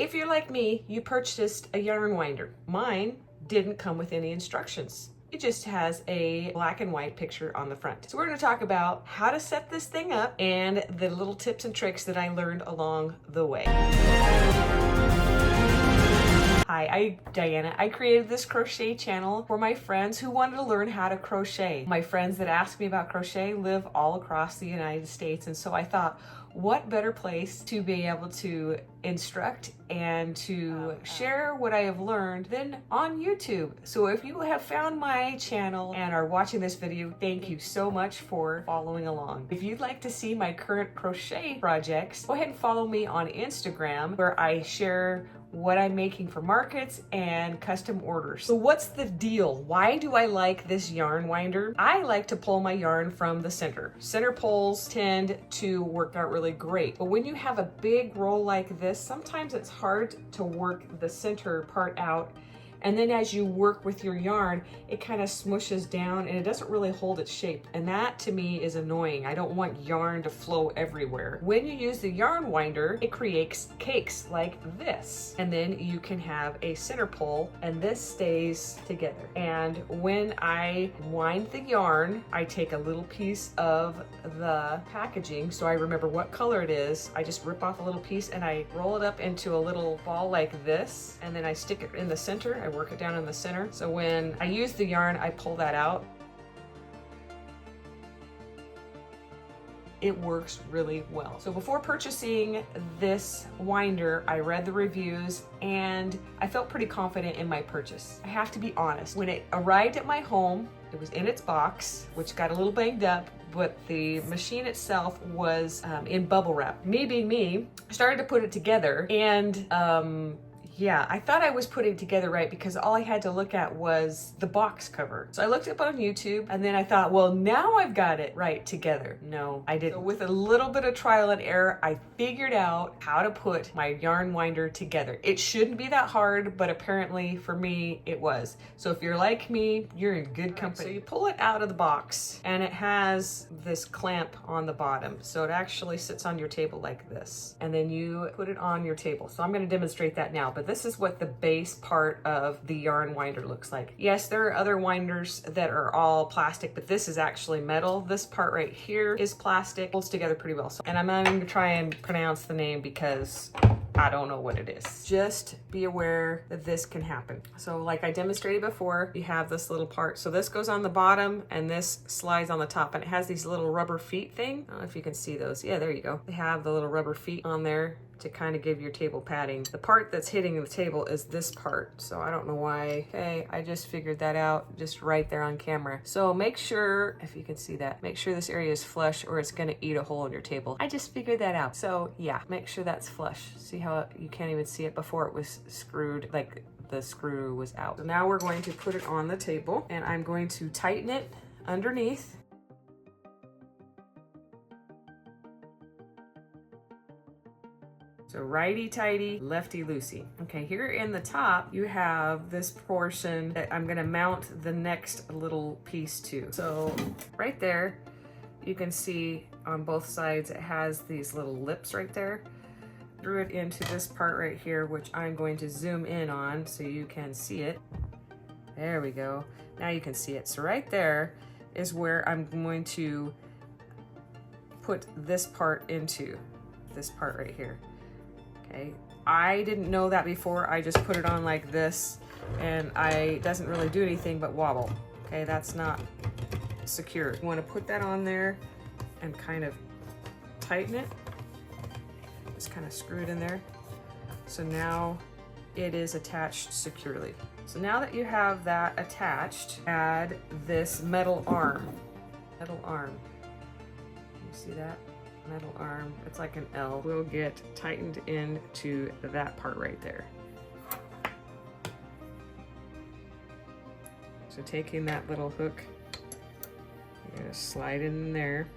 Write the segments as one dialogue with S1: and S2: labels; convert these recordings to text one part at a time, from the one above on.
S1: If you're like me, you purchased a yarn winder. Mine didn't come with any instructions. It just has a black and white picture on the front. So we're going to talk about how to set this thing up and the little tips and tricks that I learned along the way. Hi, I'm Diana. I created this crochet channel for my friends who wanted to learn how to crochet. My friends that ask me about crochet live all across the United States, and so I thought, what better place to be able to instruct and to share what I have learned than on YouTube. So if you have found my channel and are watching this video, thank you so much for following along. If you'd like to see my current crochet projects, go ahead and follow me on Instagram, where I share what I'm making for markets and custom orders. So what's the deal? Why do I like this yarn winder? I like to pull my yarn from the center. Center pulls tend to work out really great. But when you have a big roll like this, sometimes it's hard to work the center part out. And then as you work with your yarn, it kind of smushes down and it doesn't really hold its shape. And that to me is annoying. I don't want yarn to flow everywhere. When you use the yarn winder, it creates cakes like this. And then you can have a center pull and this stays together. And when I wind the yarn, I take a little piece of the packaging so I remember what color it is. I just rip off a little piece and I roll it up into a little ball like this. And then I stick it in the center. I work it down in the center. So when I use the yarn, I pull that out. It works really well. So before purchasing this winder, I read the reviews and I felt pretty confident in my purchase. I have to be honest. When it arrived at my home, it was in its box, which got a little banged up, but the machine itself was in bubble wrap. Me being me, I started to put it together and yeah, I thought I was putting it together right because all I had to look at was the box cover. So I looked up on YouTube and then I thought, well, now I've got it right together. No, I didn't. So with a little bit of trial and error, I figured out how to put my yarn winder together. It shouldn't be that hard, but apparently for me, it was. So if you're like me, you're in good company. So you pull it out of the box and it has this clamp on the bottom. So it actually sits on your table like this. And then you put it on your table. So I'm going to demonstrate that now, but this is what the base part of the yarn winder looks like. Yes, there are other winders that are all plastic, but this is actually metal. This part right here is plastic, holds together pretty well. So, and I'm not going to try and pronounce the name because I don't know what it is. Just be aware that this can happen. So like I demonstrated before, you have this little part. So this goes on the bottom and this slides on the top and it has these little rubber feet thing. I don't know if you can see those. Yeah, there you go. They have the little rubber feet on there to kind of give your table padding. The part that's hitting the table is this part. So I don't know why. Okay, I just figured that out just right there on camera. So make sure, if you can see that, make sure this area is flush or it's gonna eat a hole in your table. I just figured that out. So yeah, make sure that's flush. See how you can't even see it before it was screwed, like the screw was out. So now we're going to put it on the table and I'm going to tighten it underneath. So righty-tighty, lefty-loosey. Okay, here in the top, you have this portion that I'm gonna mount the next little piece to. So right there, you can see on both sides, it has these little lips right there. Drew it into this part right here, which I'm going to zoom in on so you can see it. There we go. Now you can see it. So right there is where I'm going to put this part into, this part right here. Okay, I didn't know that before. I just put it on like this and it doesn't really do anything but wobble. Okay, that's not secure. You want to put that on there and kind of tighten it. Just kind of screw it in there. So now it is attached securely. So now that you have that attached, add this metal arm. Metal arm. You see that? Metal arm, it's like an L, will get tightened into that part right there. So taking that little hook, you're gonna slide it in there,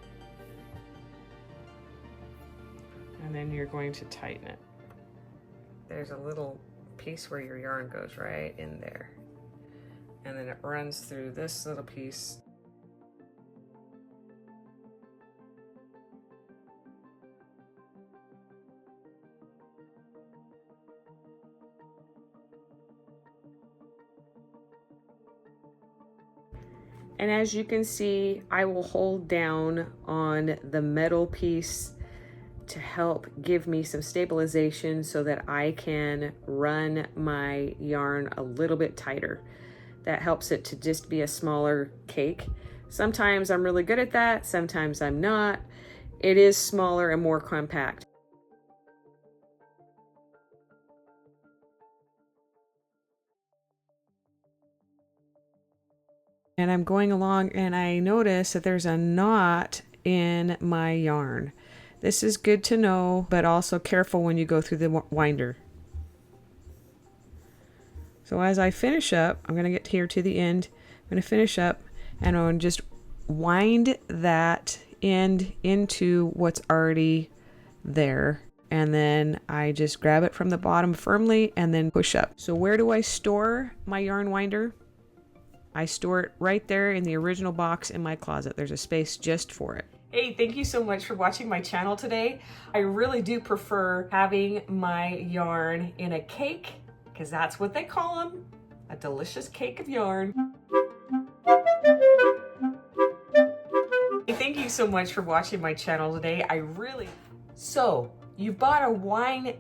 S1: and then you're going to tighten it. There's a little piece where your yarn goes right in there, and then it runs through this little piece. And as you can see, I will hold down on the metal piece to help give me some stabilization so that I can run my yarn a little bit tighter. That helps it to just be a smaller cake. Sometimes I'm really good at that, sometimes I'm not. It is smaller and more compact. And I'm going along and I notice that there's a knot in my yarn. This is good to know, but also careful when you go through the winder. So as I finish up, I'm going to get here to the end. I'm going to finish up and I'm going to just wind that end into what's already there. And then I just grab it from the bottom firmly and then push up. So where do I store my yarn winder? I store it right there in the original box in my closet. There's a space just for it. Hey, thank you so much for watching my channel today. I really do prefer having my yarn in a cake, because that's what they call them, a delicious cake of yarn. Thank you so much for watching my channel today. So, you bought a wine...